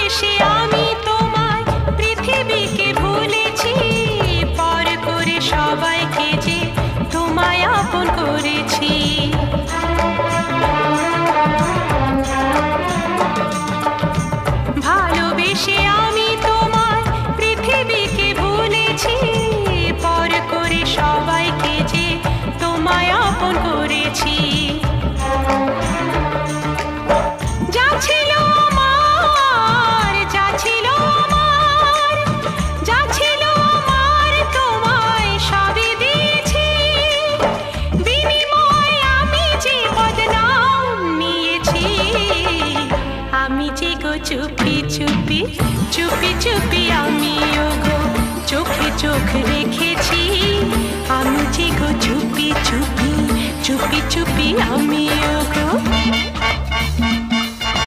ভালোবেসে আমি তোমায় পৃথিবীকে ভুলেছি, পর করে সবাইকে যে তোমায় আপন করেছি। ভালোবেসে আমি তোমায় পৃথিবীকে ভুলেছি, পর করে সবাইকে যে তোমায় আপন করেছি। যা ছিল আমার, যা ছিল আমার, যা ছিল আমার তোমায় সবই দিয়েছি। বিনিময়ে আমি যে বদনাম নিয়েছি, আমি যে গো চুপি চুপি চুপি চুপি আমিও গো চোখে চোখ রেখেছি। আমি যে গো চুপি চুপি চুপি চুপি আমিও গো